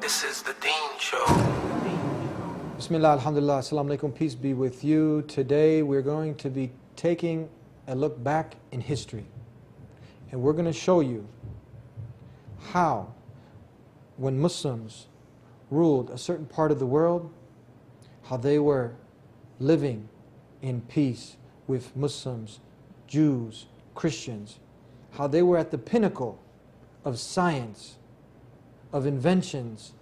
This is the Deen Show. Bismillah, alhamdulillah, assalamu alaikum, peace be with you. Today we're going to be taking a look back in history. And we're going to show you how, when Muslims ruled a certain part of the world, how they were living in peace with Muslims, Jews, Christians, how they were at the pinnacle of science, of inventions,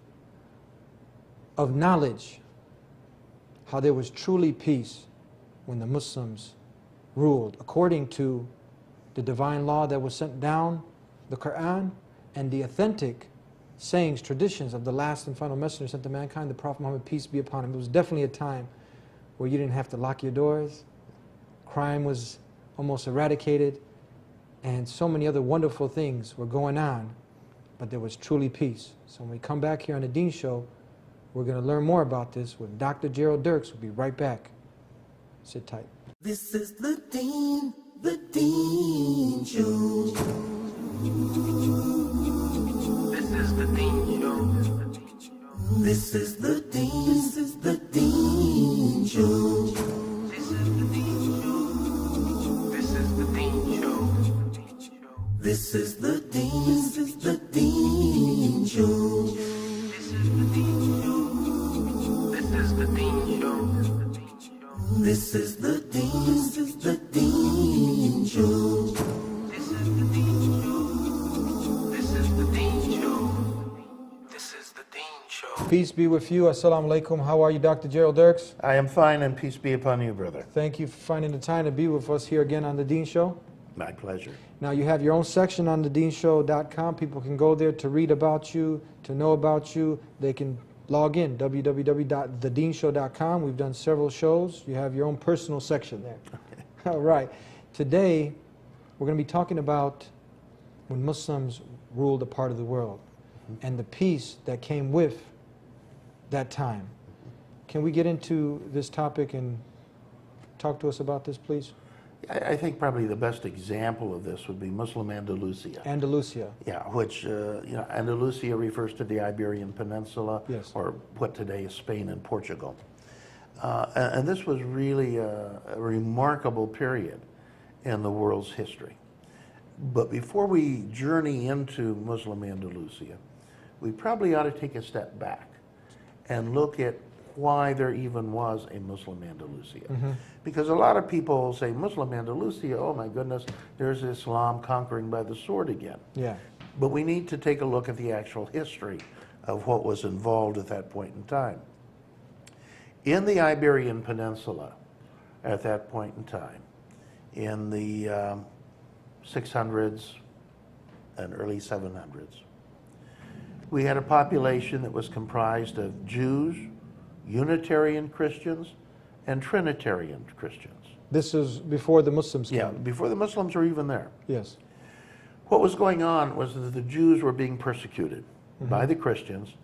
of knowledge, how there was truly peace when the Muslims ruled according to the divine law that was sent down, the Quran, and the authentic sayings, traditions of the last and final messenger sent to mankind, the Prophet Muhammad, peace be upon him. It was definitely a time where you didn't have to lock your doors, crime was almost eradicated, and so many other wonderful things were going on, but there was truly peace. So when we come back here on the Deen Show, we're going to learn more about this with Dr. Jerald Dirks. We'll be right back. Sit tight. This is the Deen Show. This is the Deen Show. This is the Deen Show. This is the Deen Show. This is the Deen Show. This is the Deen Show. This is the Deen Show. This is the Deen Show. This is the Deen Show. This is the Deen Show. This is the Deen Show. This is the Deen Show. Peace be with you. Assalamu alaikum. How are you, Dr. Jerald Dirks? I am fine, and peace be upon you, brother. Thank you for finding the time to be with us here again on the Deen Show. My pleasure. Now you have your own section on TheDeenShow.com. People can go there to read about you, to know about you. They can log in, www.TheDeenShow.com. We've done several shows. You have your own personal section there. Okay. All right. Today, we're going to be talking about when Muslims ruled a part of the world and the peace that came with that time. Can we get into this topic and talk to us about this, please? I think probably the best example of this would be Muslim Andalusia. Andalusia. Yeah, which, Andalusia refers to the Iberian Peninsula, Yes. or what today is Spain and Portugal. And this was really a remarkable period in the world's history. But before we journey into Muslim Andalusia, we probably ought to take a step back and look at why there even was a Muslim Andalusia. Because a lot of people say, Muslim Andalusia, oh my goodness, there's Islam conquering by the sword again. Yeah. But we need to take a look at the actual history of what was involved at that point in time. In the Iberian Peninsula, at that point in time, in the 600s and early 700s, we had a population that was comprised of Jews, Unitarian Christians, and Trinitarian Christians. This is before the Muslims came. Yeah, before the Muslims were even there. Yes. What was going on was that the Jews were being persecuted by the Christians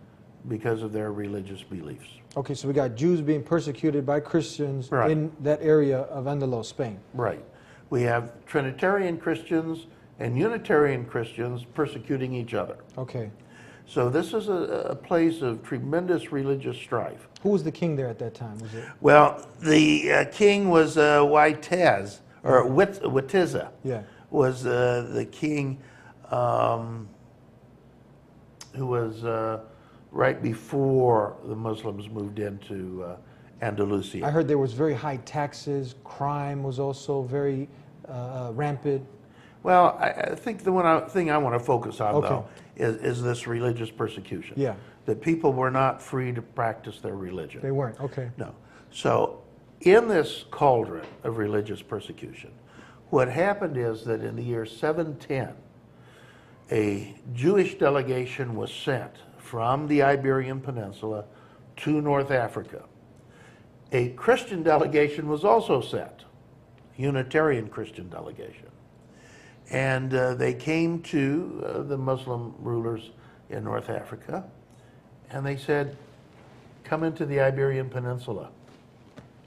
because of their religious beliefs. Okay, so we got Jews being persecuted by Christians Right. in that area of Andalus, Spain. Right. We have Trinitarian Christians and Unitarian Christians persecuting each other. Okay. So this is a place of tremendous religious strife. Who was the king there at that time? Was it? Well, the king was Waitez, or Witiza, Yeah. was the king who was right before the Muslims moved into Andalusia. I heard there was very high taxes. Crime was also very rampant. Well, I think the thing I want to focus on, Okay. though, is this religious persecution. Yeah. That people were not free to practice their religion. They weren't. Okay. No. So, in this cauldron of religious persecution, what happened is that in the year 710, a Jewish delegation was sent from the Iberian Peninsula to North Africa. A Christian delegation was also sent, a Unitarian Christian delegation. And they came to the Muslim rulers in North Africa, and they said, come into the Iberian Peninsula.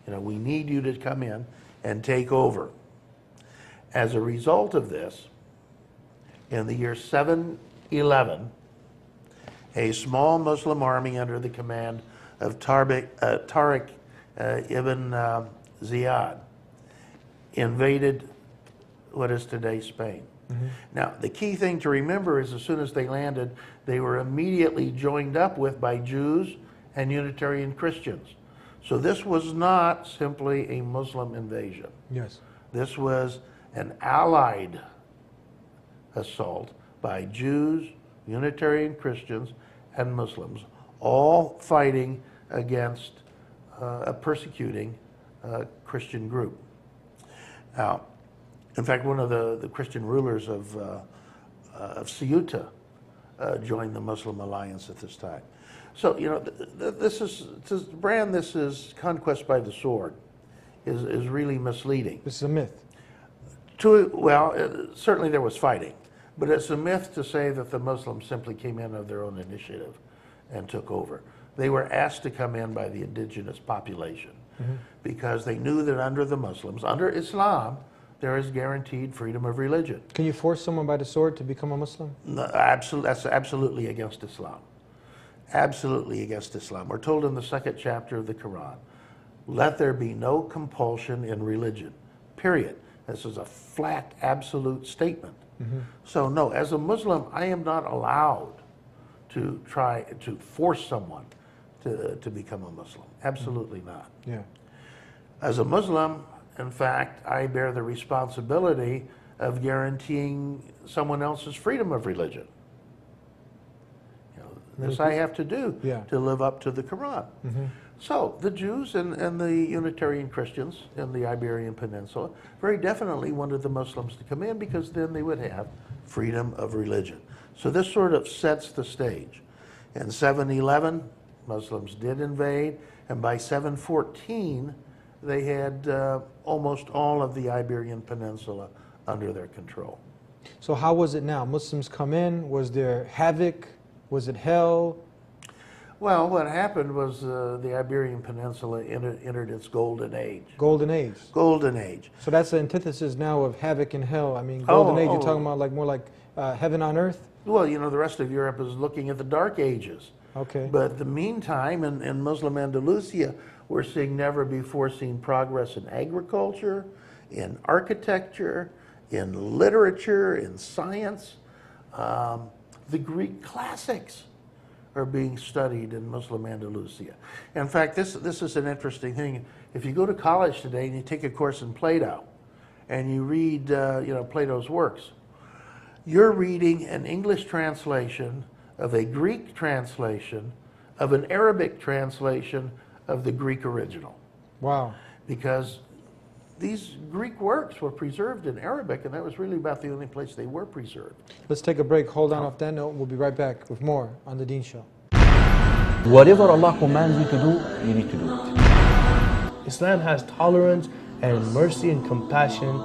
We need you to come in and take over. As a result of this, in the year 711, a small Muslim army under the command of Tariq ibn Ziyad invaded what is today Spain. Now, the key thing to remember is as soon as they landed, they were immediately joined up with by Jews and Unitarian Christians. So this was not simply a Muslim invasion. Yes. This was an allied assault by Jews, Unitarian Christians, and Muslims, all fighting against a persecuting Christian group. Now, in fact, one of the Christian rulers of Ceuta joined the Muslim alliance at this time. So, you know, this is conquest by the sword, is really misleading. This is a myth. Certainly there was fighting, but it's a myth to say that the Muslims simply came in of their own initiative and took over. They were asked to come in by the indigenous population because they knew that under the Muslims, under Islam, there is guaranteed freedom of religion. Can you force someone by the sword to become a Muslim? No, that's absolutely against Islam. Absolutely against Islam. We're told in the 2nd chapter of the Quran, let there be no compulsion in religion, period. This is a flat, absolute statement. So no, as a Muslim, I am not allowed to try to force someone to become a Muslim. Absolutely not. Yeah. As a Muslim, in fact, I bear the responsibility of guaranteeing someone else's freedom of religion. You know, this I have to do to live up to the Quran. So the Jews and the Unitarian Christians in the Iberian Peninsula very definitely wanted the Muslims to come in because then they would have freedom of religion. So this sort of sets the stage. In 711, Muslims did invade, and by 714, they had almost all of the Iberian Peninsula under their control. So how was it now? Muslims come in, was there havoc? Was it hell? Well, what happened was the Iberian Peninsula entered its golden age. Golden age. Golden age. So that's the antithesis now of havoc and hell. I mean, golden age, you're talking about like more like heaven on earth? Well, you know, the rest of Europe is looking at the Dark Ages. Okay. But in the meantime, in Muslim Andalusia, we're seeing never before seen progress in agriculture, in architecture, in literature, in science. The Greek classics are being studied in Muslim Andalusia. In fact, this is an interesting thing. If you go to college today and you take a course in Plato, and you read Plato's works, you're reading an English translation of a Greek translation of an Arabic translation of the Greek original. Wow. Because these Greek works were preserved in Arabic, and that was really about the only place they were preserved. Let's take a break. Hold on off that note. We'll be right back with more on The Deen Show. Whatever Allah commands you to do, you need to do it. Islam has tolerance and mercy and compassion.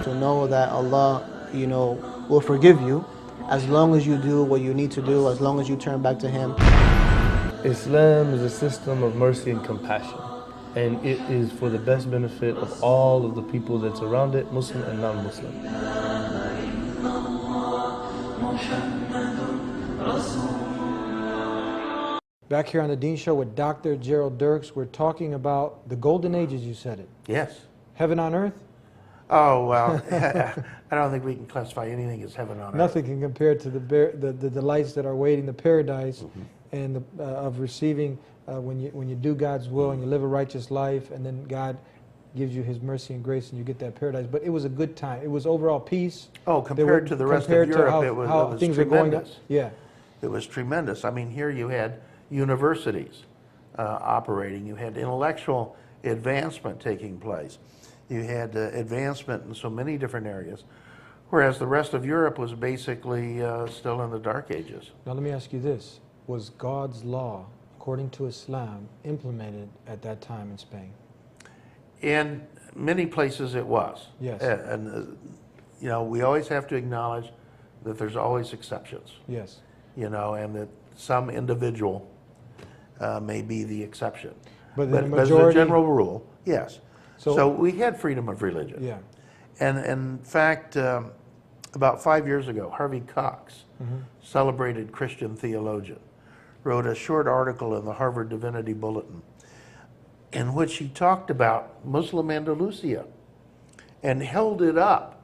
To know that Allah, will forgive you as long as you do what you need to do, as long as you turn back to Him. Islam is a system of mercy and compassion, and it is for the best benefit of all of the people that's around it, Muslim and non-Muslim. Back here on The Deen Show with Dr. Jerald Dirks, we're talking about the golden ages, you said it. Yes. Heaven on earth? Oh, well, I don't think we can classify anything as heaven on earth. Nothing can compare to the delights that are waiting, the paradise, and of receiving when you do God's will and you live a righteous life, and then God gives you His mercy and grace, and you get that paradise. But it was a good time. It was overall peace. Oh, compared to the rest of Europe, it was things tremendous. Were going. Yeah, it was tremendous. I mean, here you had universities operating. You had intellectual advancement taking place. You had advancement in so many different areas, whereas the rest of Europe was basically still in the Dark Ages. Now let me ask you this. Was God's law, according to Islam, implemented at that time in Spain? In many places it was. Yes. We always have to acknowledge that there's always exceptions. Yes. And that some individual may be the exception. But as a general rule, yes. So we had freedom of religion. Yeah. And in fact, About 5 years ago, Harvey Cox, celebrated Christian theologian, wrote a short article in the Harvard Divinity Bulletin in which he talked about Muslim Andalusia and held it up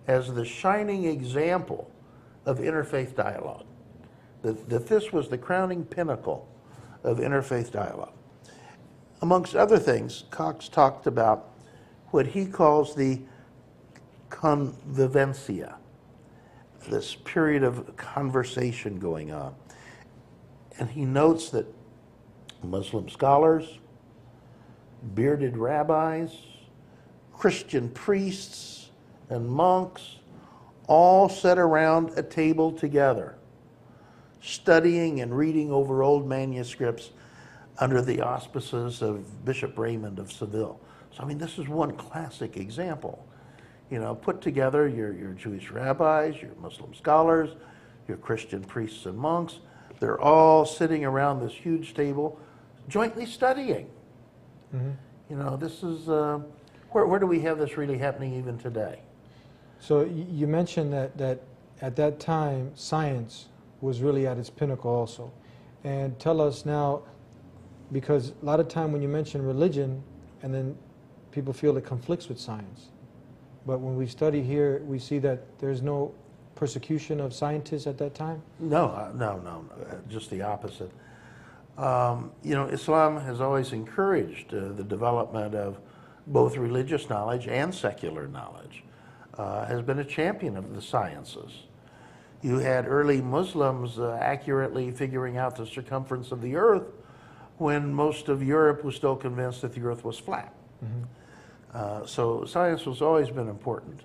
as the shining example of interfaith dialogue, that this was the crowning pinnacle of interfaith dialogue. Amongst other things, Cox talked about what he calls the convivencia, this period of conversation going on. And he notes that Muslim scholars, bearded rabbis, Christian priests, and monks all sat around a table together, studying and reading over old manuscripts under the auspices of Bishop Raymond of Seville. So, I mean, this is one classic example. You know, put together your Jewish rabbis, your Muslim scholars, your Christian priests and monks. They're all sitting around this huge table, jointly studying. You know, this is, where do we have this really happening even today? So you mentioned that at that time, science was really at its pinnacle also. And tell us now, because a lot of time when you mention religion, and then people feel it conflicts with science. But when we study here, we see that there's no persecution of scientists at that time? No, just the opposite. You know, Islam has always encouraged the development of both religious knowledge and secular knowledge, has been a champion of the sciences. You had early Muslims accurately figuring out the circumference of the earth when most of Europe was still convinced that the earth was flat. So science has always been important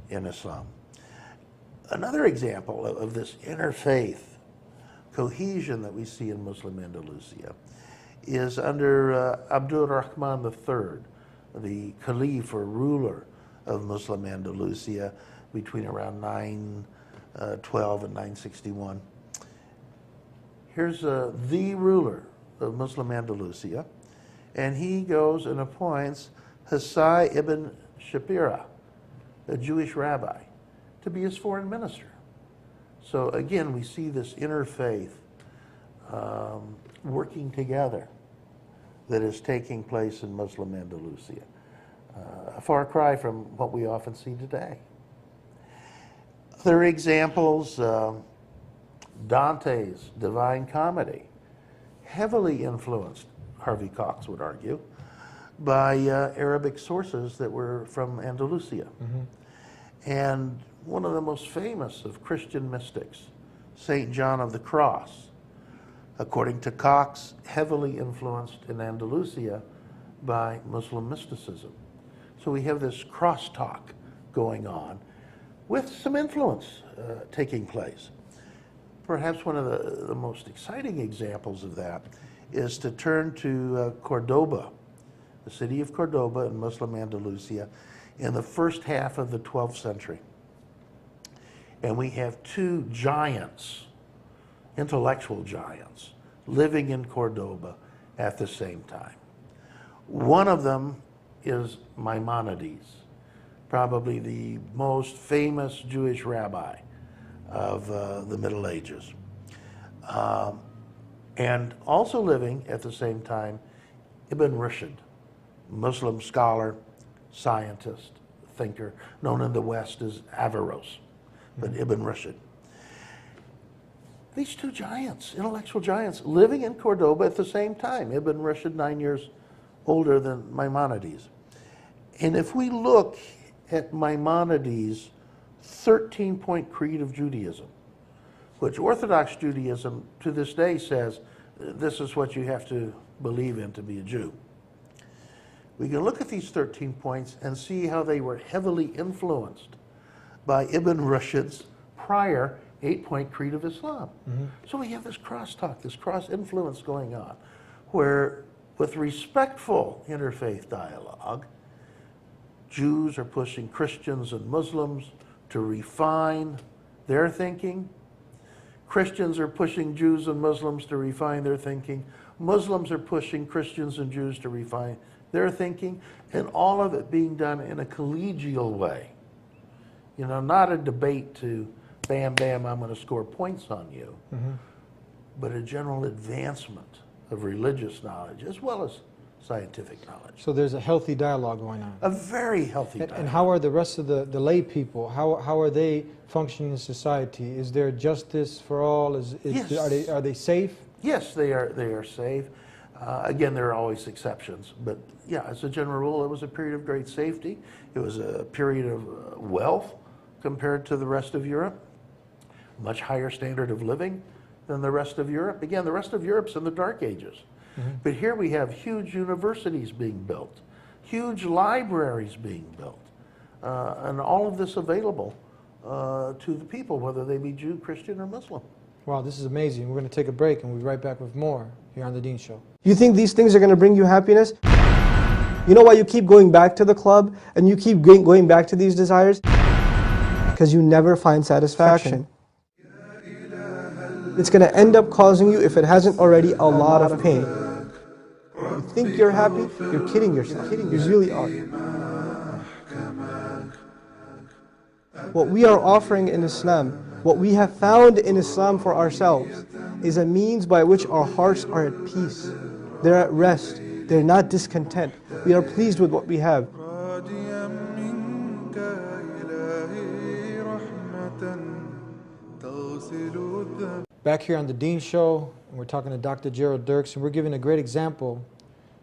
in Islam. Another example of this interfaith cohesion that we see in Muslim Andalusia is under Abdul Rahman III, the caliph or ruler of Muslim Andalusia between around 912 and 961. Here's the ruler of Muslim Andalusia, and he goes and appoints Hussai ibn Shapira, a Jewish rabbi, to be his foreign minister. So again, we see this interfaith working together that is taking place in Muslim Andalusia. A far cry from what we often see today. Other examples, Dante's Divine Comedy, heavily influenced, Harvey Cox would argue, by Arabic sources that were from Andalusia. And one of the most famous of Christian mystics, St. John of the Cross, according to Cox, heavily influenced in Andalusia by Muslim mysticism. So we have this crosstalk going on with some influence taking place. Perhaps one of the most exciting examples of that is to turn to Cordoba, the city of Cordoba in Muslim Andalusia in the first half of the 12th century. And we have two giants, intellectual giants, living in Cordoba at the same time. One of them is Maimonides, probably the most famous Jewish rabbi of the Middle Ages. And also living at the same time, Ibn Rushd, Muslim scholar, scientist, thinker, known in the West as Averroes, but Ibn Rushd. These two giants, intellectual giants, living in Cordoba at the same time. Ibn Rushd, 9 years older than Maimonides. And if we look at Maimonides' 13-point creed of Judaism, which Orthodox Judaism to this day says this is what you have to believe in to be a Jew. We can look at these 13 points and see how they were heavily influenced by Ibn Rushd's prior 8-point creed of Islam. So we have this crosstalk, this cross-influence going on, where with respectful interfaith dialogue, Jews are pushing Christians and Muslims to refine their thinking. Christians are pushing Jews and Muslims to refine their thinking. Muslims are pushing Christians and Jews to refine their thinking, and all of it being done in a collegial way, You know, not a debate to bam, bam, I'm going to score points on you, but a general advancement of religious knowledge as well as scientific knowledge. So there's a healthy dialogue going on. A very healthy dialogue. And how are the rest of the lay people? How are they functioning in society? Is there justice for all? Yes. Are they safe? Yes, they are safe. Again, there are always exceptions, but yeah, as a general rule, it was a period of great safety. It was a period of wealth compared to the rest of Europe, much higher standard of living than the rest of Europe. Again, the rest of Europe's in the Dark Ages. But here we have huge universities being built, huge libraries being built, and all of this available to the people, whether they be Jew, Christian, or Muslim. Wow, this is amazing. We're going to take a break and we'll be right back with more here on The Deen Show. You think these things are going to bring you happiness? You know why you keep going back to the club and you keep going back to these desires? Because you never find satisfaction. It's going to end up causing you, if it hasn't already, a lot of pain. You think you're happy, you're kidding yourself. You really are. What we are offering in Islam, what we have found in Islam for ourselves, is a means by which our hearts are at peace. They're at rest. They're not discontent. We are pleased with what we have. Back here on The Deen Show, and we're talking to Dr. Jerald Dirks, and we're giving a great example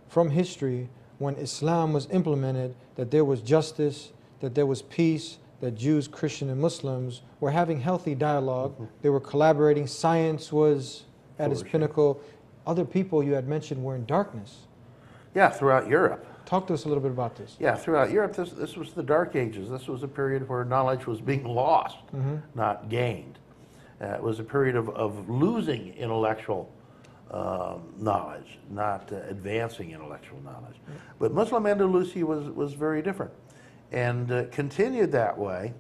from history when Islam was implemented, that there was justice, that there was peace, that Jews, Christians, and Muslims were having healthy dialogue. They were collaborating. Science was at its pinnacle. Other people you had mentioned were in darkness. Yeah, throughout Europe. Talk to us a little bit about this. Yeah, throughout Europe, this was the Dark Ages. This was a period where knowledge was being lost, not gained. It was a period of losing intellectual knowledge, not advancing intellectual knowledge. But Muslim Andalusia was very different, and continued that way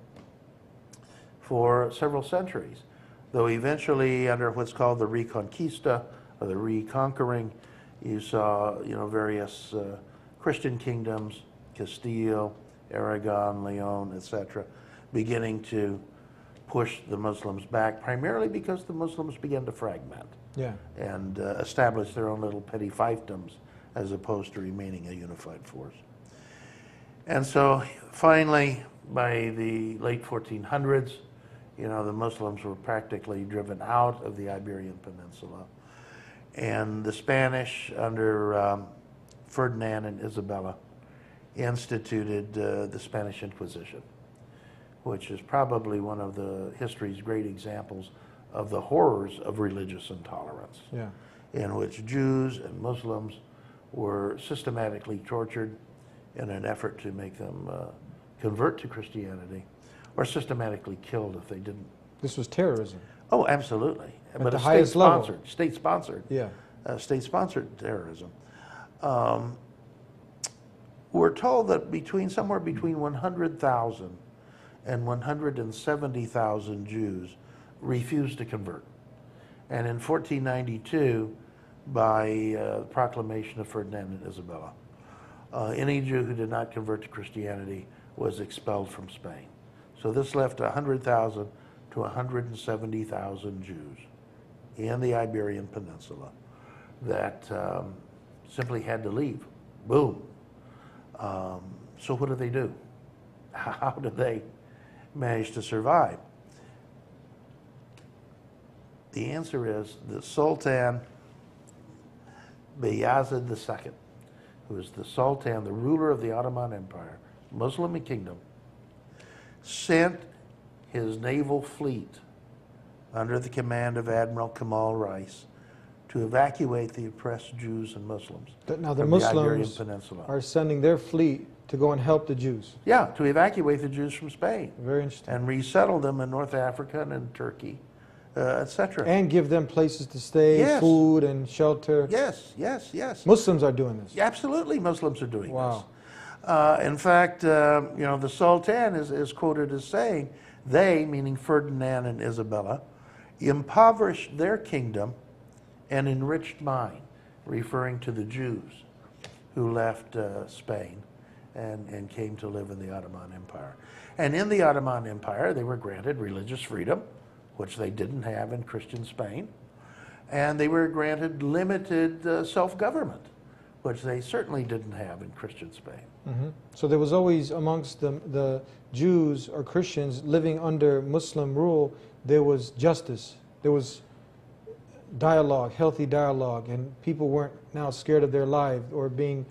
for several centuries, though eventually under what's called the Reconquista, or the reconquering, you saw various Christian kingdoms, Castile, Aragon, Leon, etc., beginning to push the Muslims back, primarily because the Muslims began to fragment and establish their own little petty fiefdoms as opposed to remaining a unified force. And so finally, by the late 1400s, the Muslims were practically driven out of the Iberian Peninsula. And the Spanish, under Ferdinand and Isabella, instituted the Spanish Inquisition, which is probably one of the history's great examples of the horrors of religious intolerance, in which Jews and Muslims were systematically tortured in an effort to make them convert to Christianity, or systematically killed if they didn't. This was terrorism. Oh, absolutely. At the highest level. State-sponsored terrorism. We're told that somewhere between 100,000 and 170,000 Jews refused to convert. And in 1492, by the proclamation of Ferdinand and Isabella, any Jew who did not convert to Christianity was expelled from Spain. So this left 100,000 to 170,000 Jews in the Iberian Peninsula that simply had to leave. Boom. So what do? How do they manage to survive? The answer is the Sultan Bayezid II, who is the Sultan, the ruler of the Ottoman Empire, Muslim kingdom, sent his naval fleet under the command of Admiral Kemal Reis to evacuate the oppressed Jews and Muslims Now the from the Iberian Muslims Peninsula. are sending their fleet to go and help the Jews. Yeah, to evacuate the Jews from Spain. Very interesting. And resettle them in North Africa and in Turkey, etc. And give them places to stay, food and shelter. Yes. Muslims are doing this. Absolutely, Muslims are doing Wow. this. In fact, the Sultan is quoted as saying, they, meaning Ferdinand and Isabella, impoverished their kingdom and enriched mine, referring to the Jews who left Spain and came to live in the Ottoman Empire. And in the Ottoman Empire, they were granted religious freedom, which they didn't have in Christian Spain. And they were granted limited self-government, which they certainly didn't have in Christian Spain. Mm-hmm. So there was always amongst the Jews or Christians living under Muslim rule, there was justice, there was dialogue, healthy dialogue, and people weren't now scared of their life or being,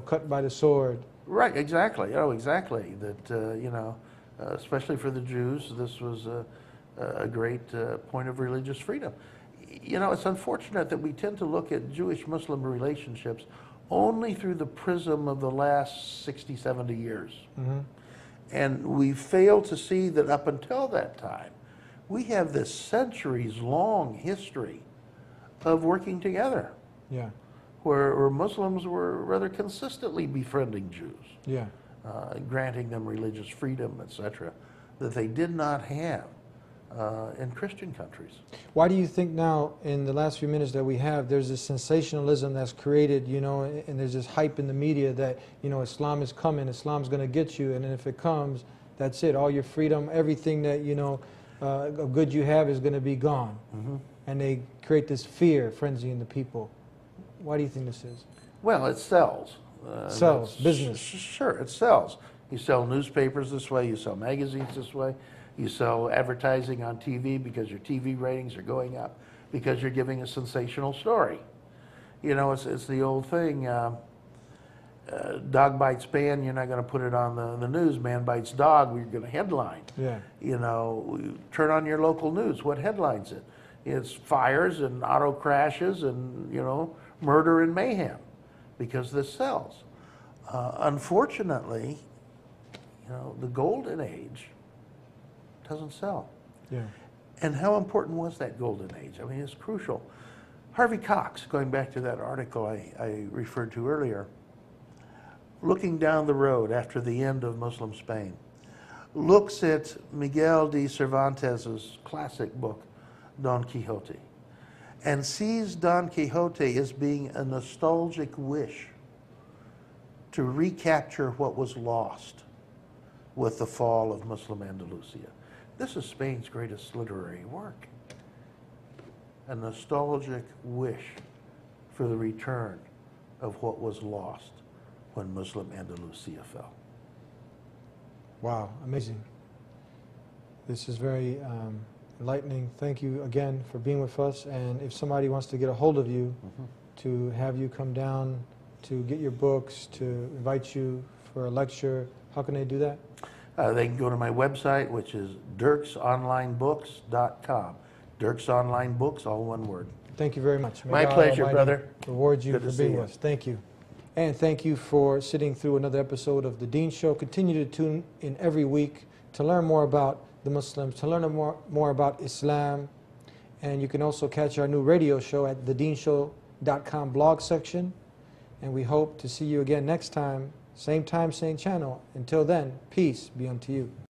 cut by the sword. Right, exactly. Oh, exactly. That, especially for the Jews, this was a great point of religious freedom. It's unfortunate that we tend to look at Jewish-Muslim relationships only through the prism of the last 60, 70 years. Mm-hmm. And we fail to see that up until that time, we have this centuries-long history of working together. Yeah. Where Muslims were rather consistently befriending Jews, Yeah. Granting them religious freedom, etc., that they did not have in Christian countries. Why do you think now, in the last few minutes that we have, there's this sensationalism that's created, and there's this hype in the media that, Islam is coming, Islam's going to get you, and then if it comes, that's it. All your freedom, everything that, of good you have is going to be gone. Mm-hmm. And they create this fear, frenzy in the people. Why do you think this is? Well, it sells. Sells, business. Sure, it sells. You sell newspapers this way, you sell magazines this way, you sell advertising on TV because your TV ratings are going up, because you're giving a sensational story. It's the old thing, dog bites man, you're not going to put it on the news, man bites dog, we're going to headline. Yeah. Turn on your local news, what headlines it? It's fires and auto crashes and, murder and mayhem, because this sells. Unfortunately, the golden age doesn't sell. Yeah. And how important was that golden age? I mean, it's crucial. Harvey Cox, going back to that article I referred to earlier, looking down the road after the end of Muslim Spain, looks at Miguel de Cervantes' classic book, Don Quixote, and sees Don Quixote as being a nostalgic wish to recapture what was lost with the fall of Muslim Andalusia. This is Spain's greatest literary work. A nostalgic wish for the return of what was lost when Muslim Andalusia fell. Wow, amazing. This is very enlightening. Thank you again for being with us. And if somebody wants to get a hold of you, to have you come down to get your books, to invite you for a lecture, how can they do that? They can go to my website, which is dirksonlinebooks.com. Dirks Online Books, all one word. Thank you very much. May My God pleasure, Almighty brother. Reward you Good for to see being you. with us. Thank you. And thank you for sitting through another episode of The Deen Show. Continue to tune in every week to learn more about the Muslims, to learn more about Islam. And you can also catch our new radio show at TheDeenShow.com blog section. And we hope to see you again next time, same channel. Until then, peace be unto you.